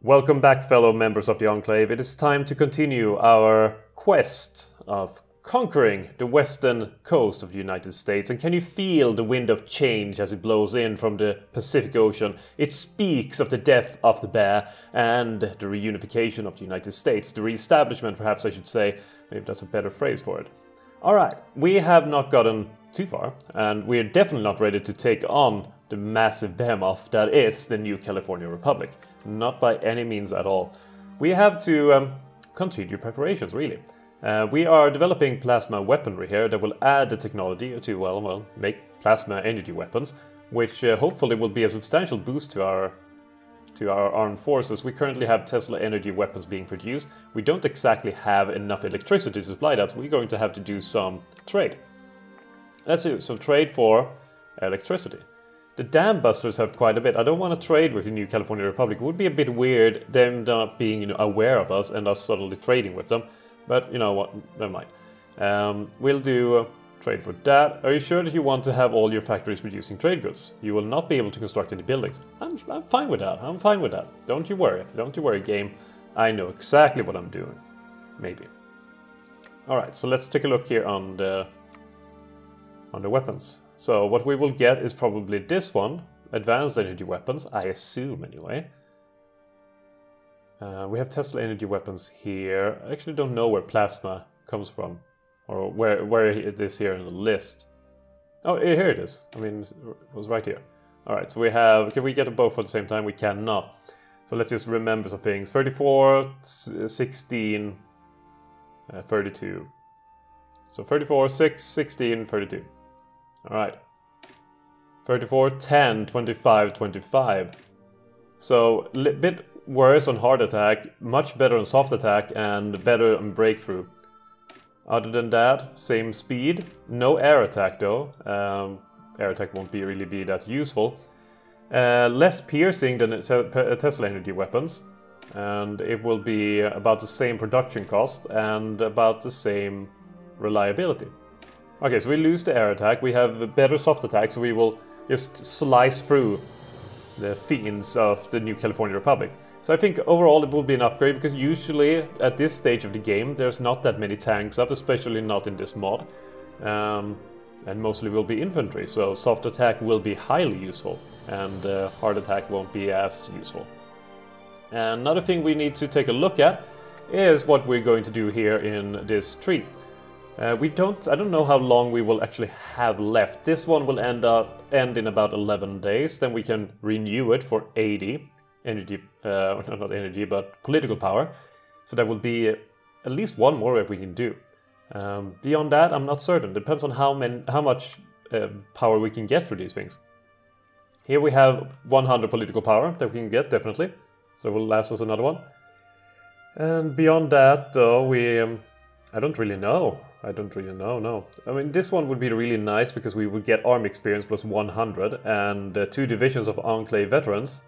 Welcome back, fellow members of the Enclave. It is time to continue our quest of conquering the western coast of the United States. And can you feel the wind of change as it blows in from the Pacific Ocean? It speaks of the death of the bear and the reunification of the United States. The reestablishment, perhaps I should say. Maybe that's a better phrase for it. Alright, we have not gotten too far, and we're definitely not ready to take on the massive behemoth that is the New California Republic. Not by any means at all. We have to continue preparations, really. We are developing plasma weaponry here that will add the technology to, well, make plasma energy weapons, which hopefully will be a substantial boost to our armed forces. We currently have Tesla energy weapons being produced. We don't exactly have enough electricity to supply that, so we're going to have to do some trade. Let's do some trade for electricity. The Dam Busters have quite a bit. I don't want to trade with the New California Republic. It would be a bit weird them not being aware of us and us subtly trading with them. But you know what, never mind. We'll do trade for that. Are you sure that you want to have all your factories producing trade goods? You will not be able to construct any buildings. I'm fine with that. I'm fine with that. Don't you worry. Don't you worry, game. I know exactly what I'm doing. Maybe. Alright, so let's take a look here on the weapons. So what we will get is probably this one, advanced energy weapons, I assume anyway. We have Tesla energy weapons here. I actually don't know where plasma comes from, or where it is here in the list. Oh, here it is. I mean, it was right here. Alright, so we have, can we get them both at the same time? We cannot. So let's just remember some things. 34, 16, 32. So 34, 6, 16, 32. Alright. 34, 10, 25, 25. So a bit worse on hard attack, much better on soft attack, and better on breakthrough. Other than that, same speed. No air attack though. Air attack won't really be that useful. Less piercing than Tesla energy weapons. And it will be about the same production cost and about the same reliability. Okay, so we lose the air attack, we have better soft attack, so we will just slice through the fiends of the New California Republic. So I think overall it will be an upgrade, because usually at this stage of the game there's not that many tanks up, especially not in this mod. And mostly will be infantry, so soft attack will be highly useful, and hard attack won't be as useful. And another thing we need to take a look at is what we're going to do here in this tree. I don't know how long we will actually have left. This one will end in about 11 days. Then we can renew it for 80 energy, not energy, but political power. So that will be at least one more that we can do. Beyond that, I'm not certain. Depends on how much power we can get through these things. Here we have 100 political power that we can get, definitely. So it will last us another one. And beyond that, though, I don't really know. No. I mean, this one would be really nice because we would get army experience plus 100, and 2 divisions of Enclave veterans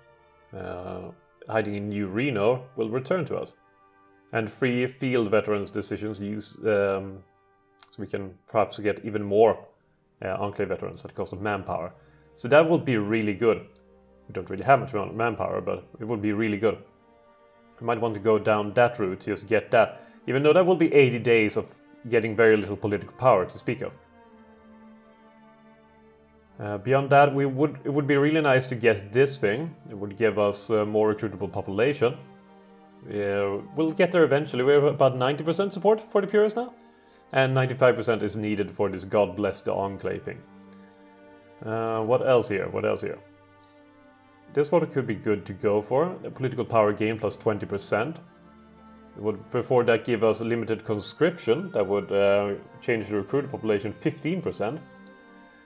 hiding in New Reno will return to us. And 3 field veterans decisions so we can perhaps get even more Enclave veterans at the cost of manpower. So that would be really good. We don't really have much manpower, but it would be really good. I might want to go down that route to just get that. Even though that will be 80 days of getting very little political power to speak of. Beyond that, it would be really nice to get this thing. It would give us more recruitable population. We'll get there eventually. We have about 90% support for the Purists now. And 95% is needed for this God Bless the Enclave thing. What else here? This one could be good to go for. A political power gain plus 20%. It would, before that, give us a limited conscription. That would change the recruited population 15%.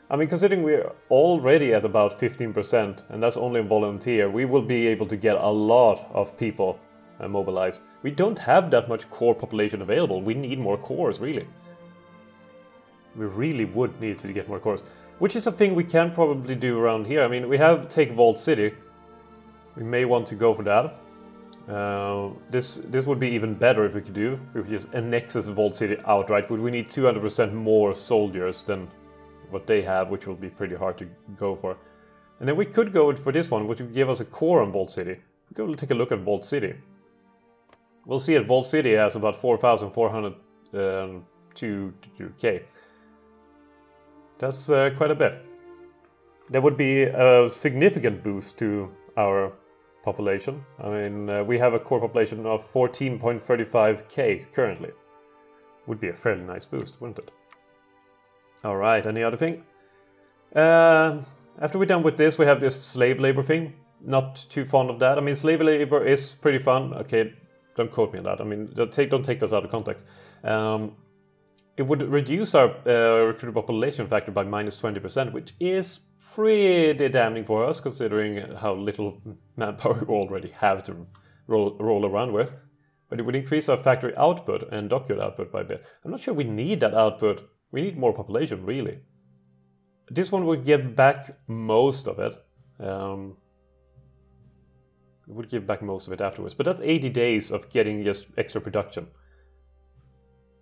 I mean, considering we're already at about 15%, and that's only in volunteer, we will be able to get a lot of people mobilized. We don't have that much core population available. We need more cores, really. We really would need to get more cores. Which is a thing we can probably do around here. I mean, we have Take Vault City. We may want to go for that. This would be even better if we could do. We could just annex Vault City outright, but we need 200% more soldiers than what they have, which will be pretty hard to go for. And then we could go for this one, which would give us a core on Vault City. We'll go take a look at Vault City. We'll see that Vault City has about 4,402k. That's quite a bit. There would be a significant boost to our population. I mean, we have a core population of 14.35k currently. Would be a fairly nice boost, wouldn't it? Alright, any other thing? After we're done with this, we have this slave labor thing. Not too fond of that. I mean, slave labor is pretty fun. Okay, don't quote me on that. I mean, don't take those out of context. It would reduce our recruit population factor by minus 20%, which is pretty damning for us, considering how little manpower we already have to roll around with. But it would increase our factory output and dockyard output by a bit. I'm not sure we need that output. We need more population, really. This one would give back most of it. It would give back most of it afterwards. But that's 80 days of getting just extra production,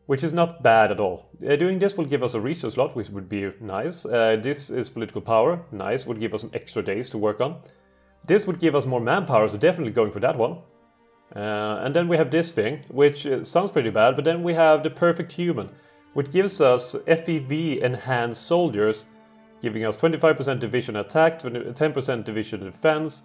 which is not bad at all. Doing this will give us a research slot, which would be nice. This is political power. Nice. Would give us some extra days to work on. This would give us more manpower, so definitely going for that one. And then we have this thing, which sounds pretty bad, but then we have the perfect human, which gives us FEV enhanced soldiers, giving us 25% division attack, 10% division defense,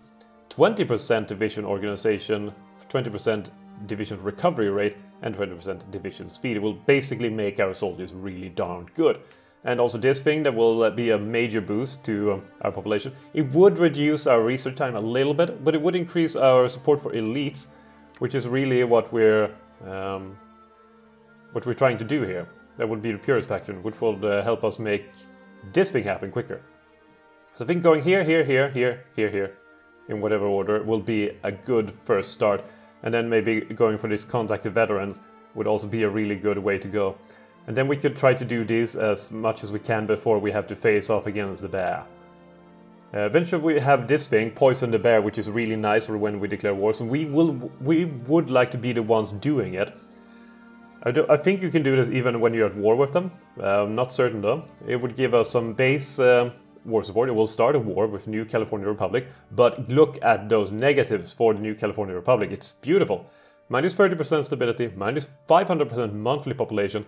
20% division organization, 20% division recovery rate, and 20% division speed. It will basically make our soldiers really darn good. And also this thing that will be a major boost to our population. It would reduce our research time a little bit, but it would increase our support for elites, which is really what we're trying to do here. That would be the purest faction, which will help us make this thing happen quicker. So I think going here, here, here, here, here, here, in whatever order, will be a good first start. And then maybe going for these contacted veterans would also be a really good way to go. And then we could try to do this as much as we can before we have to face off against the bear. Eventually we have this thing, Poison the Bear, which is really nice for when we declare war. So we would like to be the ones doing it. I think you can do this even when you're at war with them. I'm not certain though. It would give us some base war support. It will start a war with New California Republic. But look at those negatives for the New California Republic. It's beautiful. Minus 30% stability, minus 500% monthly population,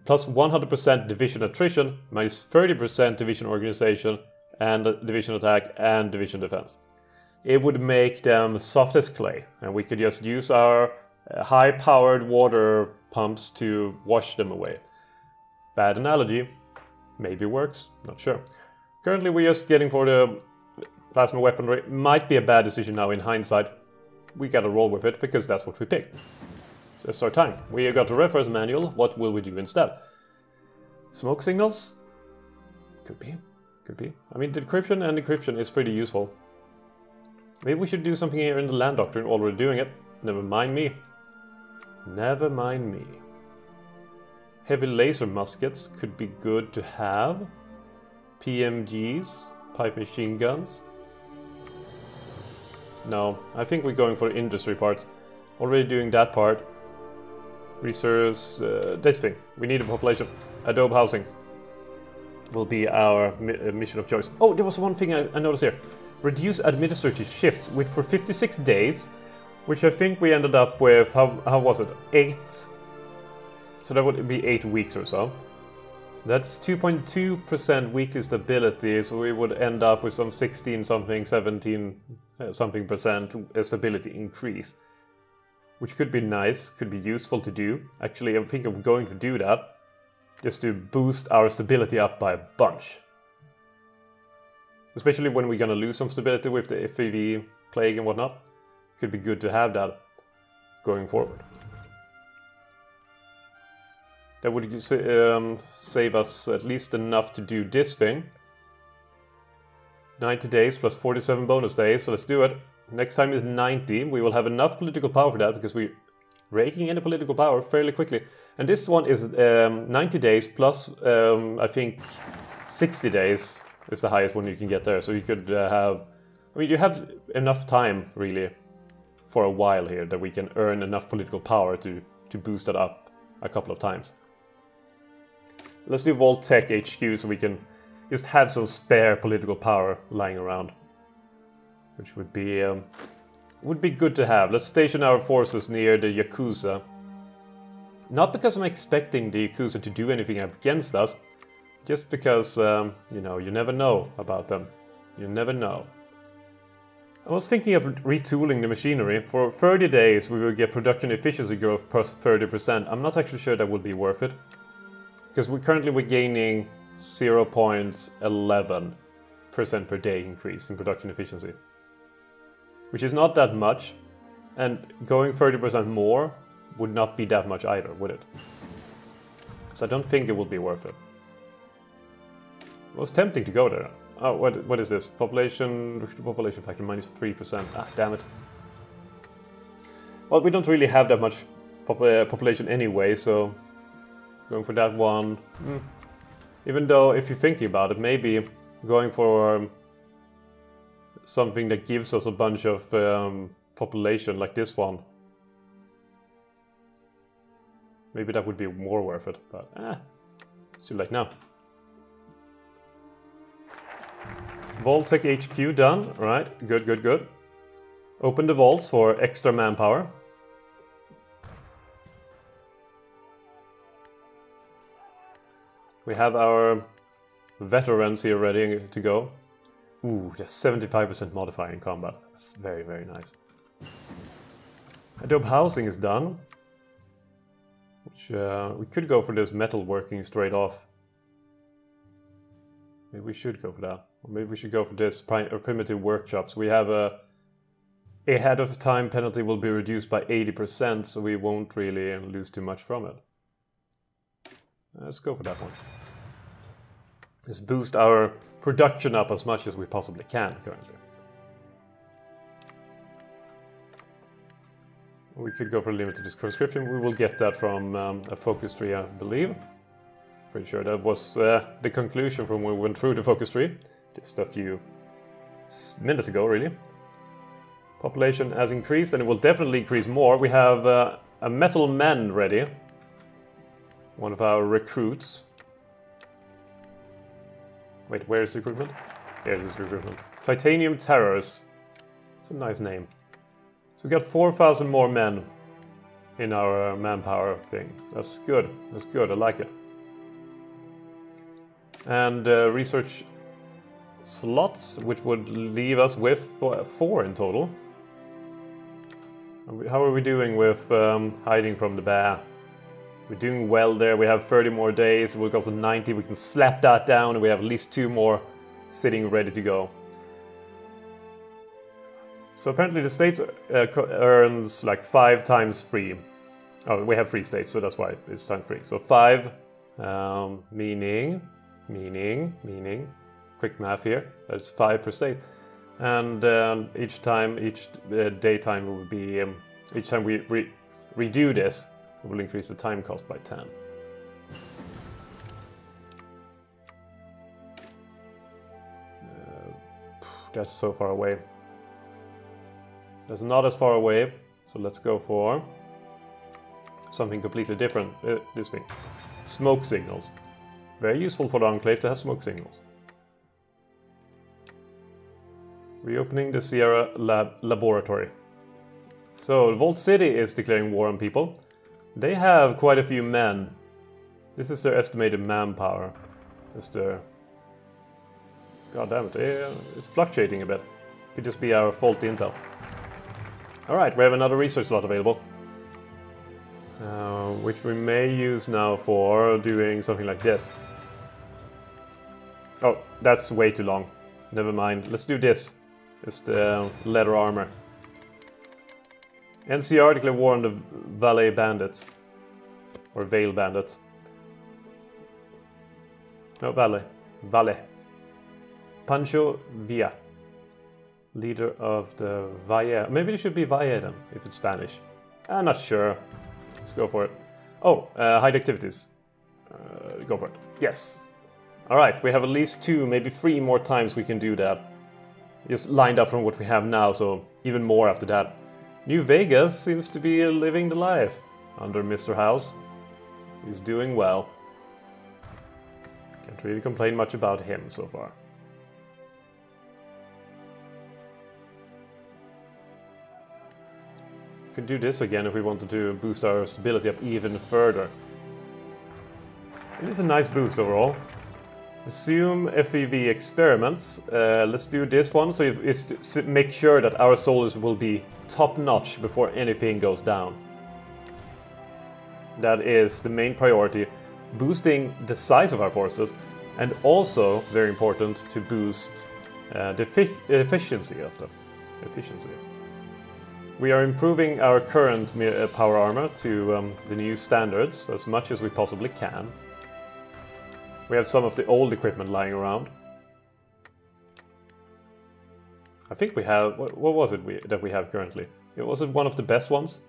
plus 100% division attrition, minus 30% division organization, and division attack and division defense. It would make them soft as clay. And we could just use our high-powered water pumps to wash them away. Bad analogy, maybe works, not sure. Currently we're just getting for the plasma weaponry. Might be a bad decision now in hindsight. We gotta roll with it because that's what we picked. So it's our time. We got a reference manual. What will we do instead? Smoke signals? Could be. Could be. I mean, decryption and decryption is pretty useful. Maybe we should do something here in the land doctrine while we're doing it. Never mind me. Never mind me. Heavy laser muskets could be good to have. PMGs, pipe machine guns. No, I think we're going for the industry part. Already doing that part. Research, this thing. We need a population. Adobe housing will be our mission of choice. Oh, there was one thing I noticed here. Reduce administrative shifts with for 56 days, which I think we ended up with, how was it? 8. So that would be 8 weeks or so. That's 2.2% weekly stability, so we would end up with some 16 something, 17 something percent stability increase. Which could be nice, could be useful to do. Actually, I think I'm going to do that, just to boost our stability up by a bunch. Especially when we're gonna lose some stability with the FEV plague and whatnot. Could be good to have that going forward. That would save us at least enough to do this thing. 90 days plus 47 bonus days, so let's do it. Next time is 90. We will have enough political power for that because we're raking in the political power fairly quickly. And this one is 90 days plus, I think, 60 days is the highest one you can get there. So you could have... I mean, you have enough time, really, for a while here that we can earn enough political power to boost that up a couple of times. Let's do Vault-Tec HQ so we can just have some spare political power lying around. Which would be would be good to have. Let's station our forces near the Yakuza. Not because I'm expecting the Yakuza to do anything against us, just because, you know, you never know about them. You never know. I was thinking of retooling the machinery. For 30 days we will get production efficiency growth plus 30%. I'm not actually sure that would be worth it. Because we're gaining 0.11% per day increase in production efficiency. Which is not that much. And going 30% more would not be that much either, would it? So I don't think it would be worth it. It was tempting to go there. Oh, what is this? Population factor minus 3%. Ah, damn it. Well, we don't really have that much population anyway, so going for that one. Even though, if you're thinking about it, maybe going for something that gives us a bunch of population like this one. Maybe that would be more worth it, but it's too late now. Vault-Tec HQ done. Right, good. Open the vaults for extra manpower. We have our veterans here ready to go. Ooh, just 75% modifier in combat. That's very, very nice. Adobe housing is done. Which we could go for this metal working straight off. Maybe we should go for that. Or maybe we should go for this primitive workshops. We have a ahead of time penalty will be reduced by 80%, so we won't really lose too much from it. Let's go for that one. Let's boost our production up as much as we possibly can currently. We could go for limited conscription. We will get that from a focus tree, I believe. Pretty sure that was the conclusion from when we went through the focus tree. Just a few minutes ago, really. Population has increased, and it will definitely increase more. We have a metal man ready. One of our recruits. Wait, where is recruitment? Here it is, recruitment. Titanium Terrors. It's a nice name. So we got 4,000 more men in our manpower thing. That's good. That's good. I like it. And research slots, which would leave us with 4 in total. How are we doing with hiding from the bear? We're doing well there. We have 30 more days. We'll go to 90. We can slap that down, and we have at least 2 more sitting ready to go. So apparently the states earns like 5 times free. Oh, we have free states, so that's why it's time free. So 5, meaning, quick math here, that's 5 per state. And each daytime will be, each time we redo this, it will increase the time cost by 10. That's so far away. That's not as far away, so let's go for something completely different. This thing. Smoke signals. Very useful for the Enclave to have smoke signals. Reopening the Sierra Laboratory. So, Vault City is declaring war on people. They have quite a few men. This is their estimated manpower. Just their... God damn it, it's fluctuating a bit. Could just be our faulty intel. Alright, we have another research slot available. Which we may use now for doing something like this. Oh, that's way too long. Never mind, let's do this. Just leather armor. NCR declare war on the Valle Bandits. Or Vale Bandits. No, Valle. Pancho Villa. Leader of the Valle. Maybe it should be Valle then, if it's Spanish. I'm not sure. Let's go for it. Oh, hide activities. Go for it. Yes. Alright, we have at least 2, maybe 3 more times we can do that. Just lined up from what we have now, so even more after that. New Vegas seems to be living the life under Mr. House. He's doing well. Can't really complain much about him so far. could do this again if we wanted to boost our stability up even further. It is a nice boost overall. Resume FEV experiments. Let's do this one, so it's to make sure that our soldiers will be top-notch before anything goes down. That is the main priority. Boosting the size of our forces, and also, very important, to boost the efficiency of them. We are improving our current power armor to the new standards as much as we possibly can. We have some of the old equipment lying around. I think we have... What was it that we have currently? Was it one of the best ones?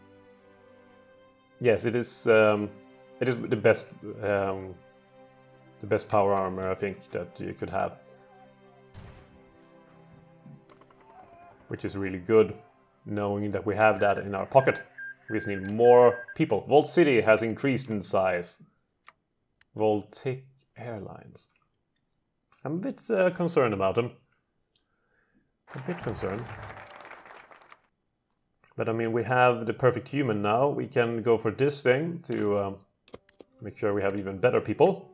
Yes, it is. It is the best power armor I think that you could have, which is really good, knowing that we have that in our pocket. We just need more people. Vault City has increased in size. Voltic Airlines. I'm a bit concerned about them. A bit concerned. But I mean, we have the perfect human now. We can go for this thing to make sure we have even better people.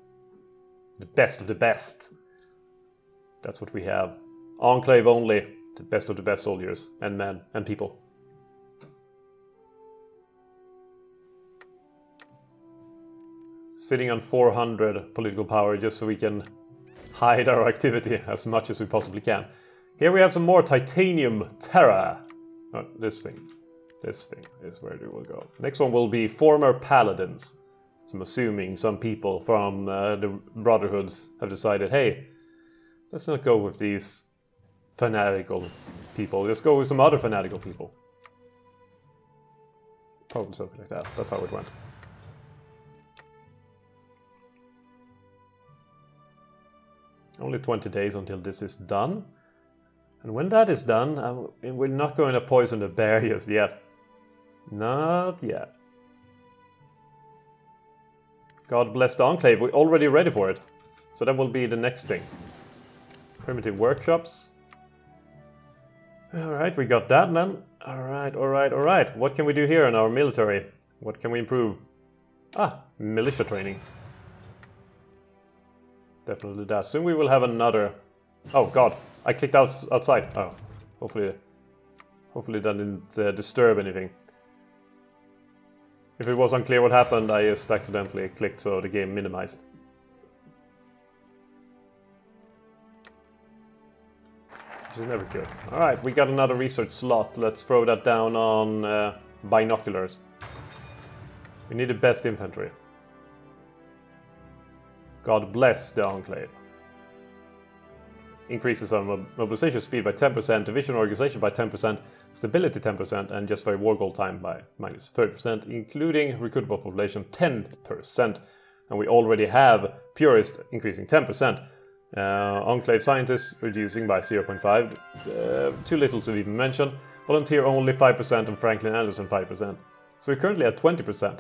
The best of the best. That's what we have. Enclave only. The best of the best soldiers and men and people. Sitting on 400 political power just so we can hide our activity as much as we possibly can. Here we have some more Titanium Terra. Oh, this thing. This thing is where it will go. Next one will be former paladins. So I'm assuming some people from the Brotherhoods have decided, hey, let's not go with these fanatical people. Let's go with some other fanatical people. Probably something like that. That's how it went. Only 20 days until this is done. And when that is done, we're not going to poison the barriers yet. Not yet. God bless the Enclave. We're already ready for it. So that will be the next thing. Primitive workshops. Alright, we got that then. Alright. What can we do here in our military? What can we improve? Ah, militia training. Definitely that. Soon we will have another... Oh god, I clicked outside. Oh, hopefully that didn't disturb anything. If it was unclear what happened, I just accidentally clicked so the game minimized. Which is never good. Alright, we got another research slot. Let's throw that down on binoculars. We need the best infantry. God bless the Enclave. Increases our mobilization speed by 10%, division organization by 10%, stability 10%, and just by war goal time by minus 30%, including recruitable population 10%. And we already have Purist increasing 10%. Enclave scientists reducing by 0.5, too little to even mention. Volunteer only 5% and Franklin Anderson 5%. So we're currently at 20%.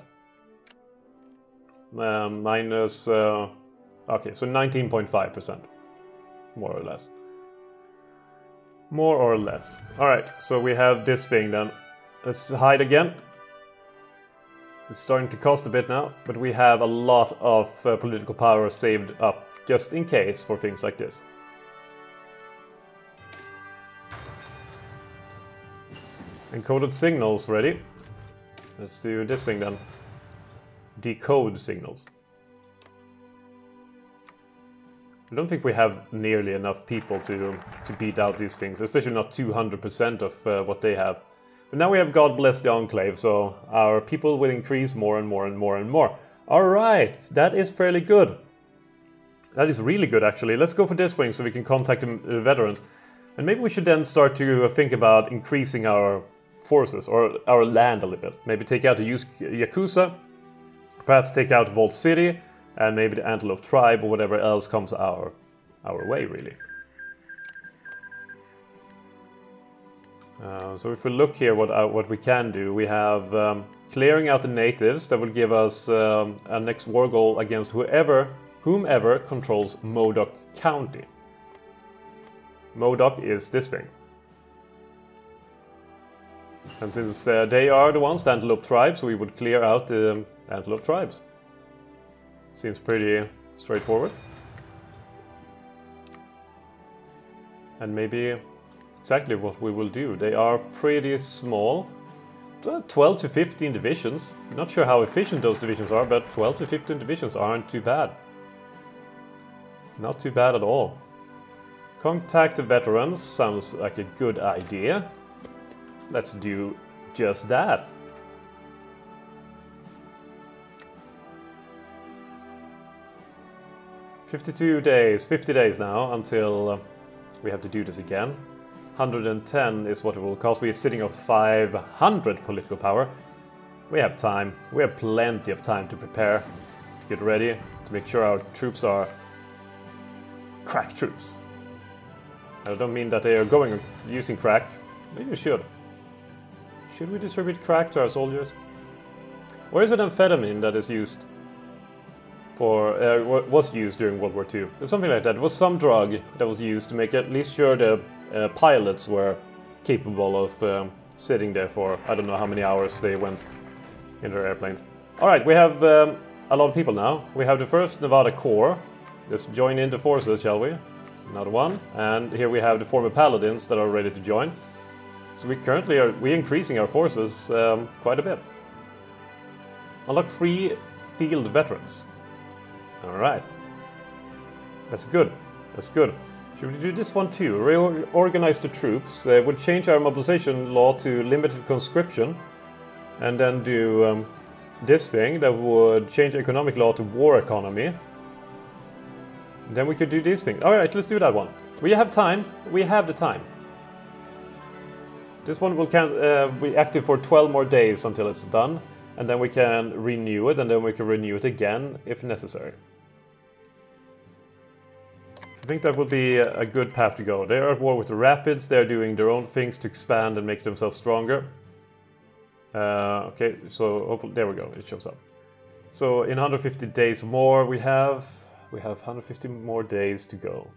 Minus... okay, so 19.5%. More or less. More or less. Alright, so we have this thing then. Let's hide again. It's starting to cost a bit now, but we have a lot of political power saved up just in case for things like this. Encoded signals ready. Let's do this thing then. Decode signals. I don't think we have nearly enough people to beat out these things, especially not 200% of what they have. But now we have God bless the Enclave, so our people will increase more and more and more and more. Alright, that is fairly good. That is really good actually. Let's go for this wing so we can contact the veterans. And maybe we should then start to think about increasing our forces, or our land a little bit. Maybe take out the Yakuza, perhaps take out Vault City, and maybe the Antelope Tribe or whatever else comes our way, really. So if we look here what we can do, we have clearing out the natives. That will give us a next war goal against whomever controls Modoc County. Modoc is this thing. And since they are the ones, the Antelope tribes, we would clear out the Antelope tribes. Seems pretty straightforward. And maybe exactly what we will do. They are pretty small. 12 to 15 divisions. Not sure how efficient those divisions are, but 12 to 15 divisions aren't too bad. Not too bad at all. Contact the veterans sounds like a good idea. Let's do just that. "52 days, 50 days now until we have to do this again. 110 is what it will cost. We are sitting on 500 political power. We have time. We have plenty of time to prepare, get ready, to make sure our troops are crack troops. I don't mean that they are going using crack. Maybe we should. Should we distribute crack to our soldiers? Or is it amphetamine that is used for, was used during World War II? Something like that. It was some drug that was used to make at least sure the pilots were capable of sitting there for I don't know how many hours they went in their airplanes. Alright, we have a lot of people now. We have the 1st Nevada Corps. Let's join in the forces, shall we? Another one. And here we have the former paladins that are ready to join. So we currently are increasing our forces quite a bit. Unlock 3 field veterans. Alright. That's good. That's good. Should we do this one too? Reorganize the troops. Would change our mobilization law to limited conscription. And then do this thing that would change economic law to war economy. And then we could do these things. Alright, let's do that one. We have time. We have the time. This one will be active for 12 more days until it's done. And then we can renew it, and then we can renew it again if necessary. So I think that would be a good path to go. They are at war with the Rapids. They're doing their own things to expand and make themselves stronger. Okay, so hopefully, there we go, it shows up. So in 150 days more, we have 150 more days to go.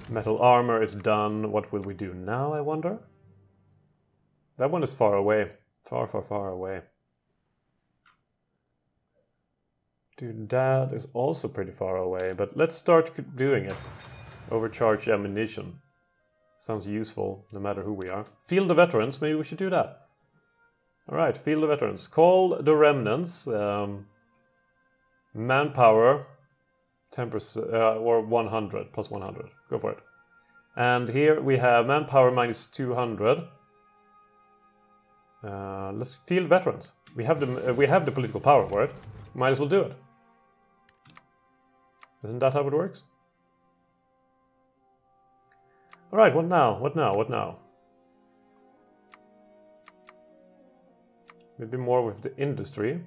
Metal armor is done. What will we do now, I wonder? That one is far away. Far, far, far away. Dude, that is also pretty far away, but let's start doing it. Overcharged ammunition. Sounds useful, no matter who we are. Field of Veterans, maybe we should do that. Alright, Field of Veterans. Call the Remnants. Manpower, 10% or 100, plus 100. Go for it. And here we have manpower minus 200. Let's field veterans. We have the political power for it. Might as well do it. Isn't that how it works? All right. What now? What now? What now? Maybe more with the industry.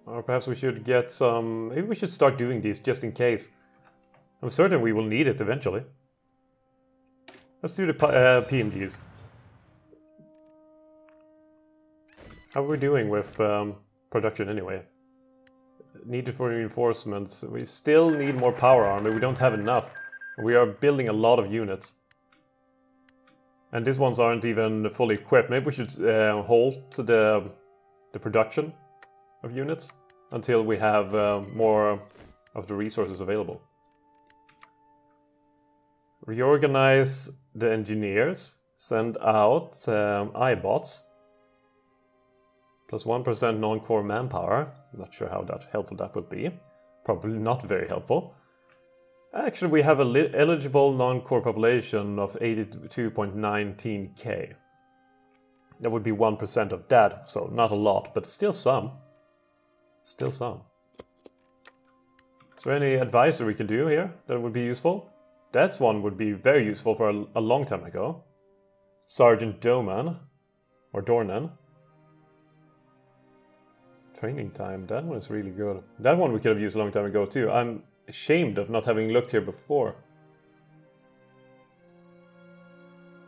Or perhaps we should get some... Maybe we should start doing these just in case. I'm certain we will need it eventually. Let's do the PMGs. How are we doing with production anyway? Needed for reinforcements. We still need more power armor. We don't have enough. We are building a lot of units. And these ones aren't even fully equipped. Maybe we should halt the production of units until we have more of the resources available. Reorganize the engineers. Send out iBots. Plus 1% non-core manpower. Not sure how helpful that would be. Probably not very helpful. Actually, we have an eligible non-core population of 82.19k. That would be 1% of that, so not a lot, but still some. Still some. Is there any advisor we can do here that would be useful? That one would be very useful for a long time ago. Sergeant Doman. Or Dornan. Training time, that one is really good. That one we could have used a long time ago too. I'm ashamed of not having looked here before.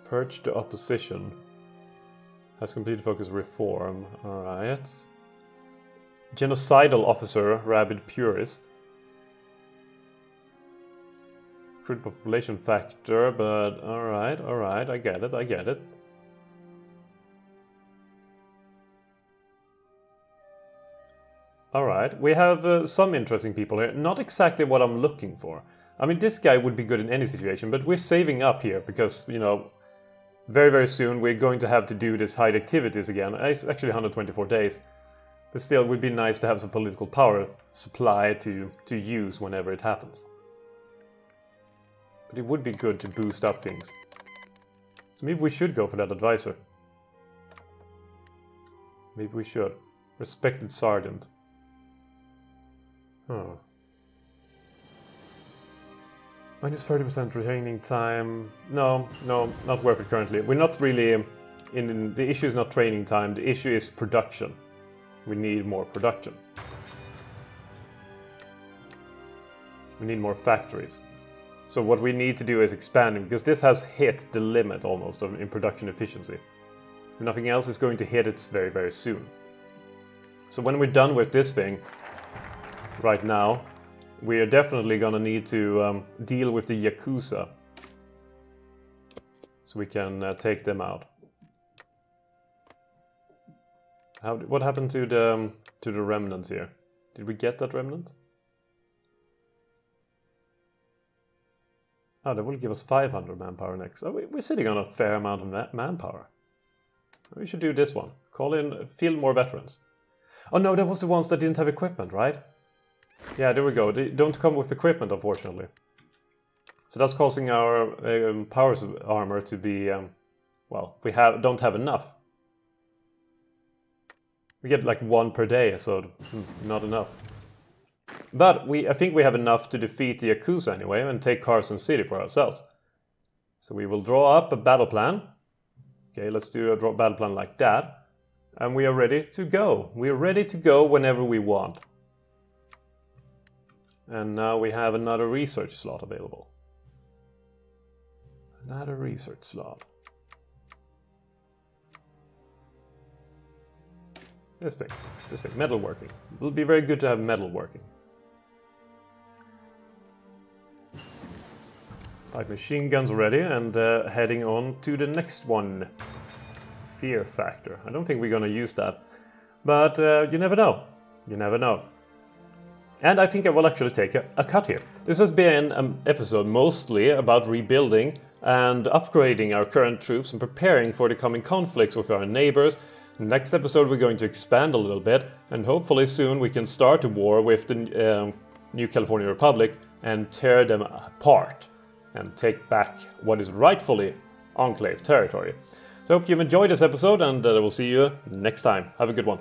Purge the opposition. Has complete focus reform. Alright. Genocidal officer, rabid purist. crude population factor, but alright, I get it. Alright, we have some interesting people here. Not exactly what I'm looking for. I mean, this guy would be good in any situation, but we're saving up here because, you know, very, very soon we're going to have to do this hide activities again. It's actually 124 days. But still, it would be nice to have some political power supply to use whenever it happens. But it would be good to boost up things. So maybe we should go for that advisor. Maybe we should. Respected Sergeant. Oh. Minus 30% retaining time. No, not worth it currently. We're not really the issue is not training time, the issue is production. We need more production. We need more factories. So what we need to do is expand, because this has hit the limit almost in production efficiency. If nothing else is going to hit it very, very soon. So when we're done with this thing, right now, we are definitely gonna need to deal with the Yakuza. So we can take them out. What happened to the remnants here? Did we get that remnant? Oh, that will give us 500 manpower next. Oh, we're sitting on a fair amount of manpower. We should do this one. Call in, field more veterans. Oh no, that was the ones that didn't have equipment, right? Yeah, there we go. They don't come with equipment, unfortunately. So that's causing our power armor to be, well, we don't have enough. We get like 1 per day, so not enough. But I think we have enough to defeat the Yakuza anyway and take Carson City for ourselves. So we will draw up a battle plan. Okay, let's do a battle plan like that. And we are ready to go. We are ready to go whenever we want. And now we have another research slot available. Another research slot. This thing, metalworking. It will be very good to have metalworking. 5 machine guns already, and heading on to the next one. Fear factor. I don't think we're gonna use that. But you never know. You never know. And I think I will actually take a cut here. This has been an episode mostly about rebuilding and upgrading our current troops and preparing for the coming conflicts with our neighbors. Next episode we're going to expand a little bit, and hopefully soon we can start a war with the New California Republic and tear them apart and take back what is rightfully Enclave territory. So I hope you've enjoyed this episode, and I will see you next time. Have a good one.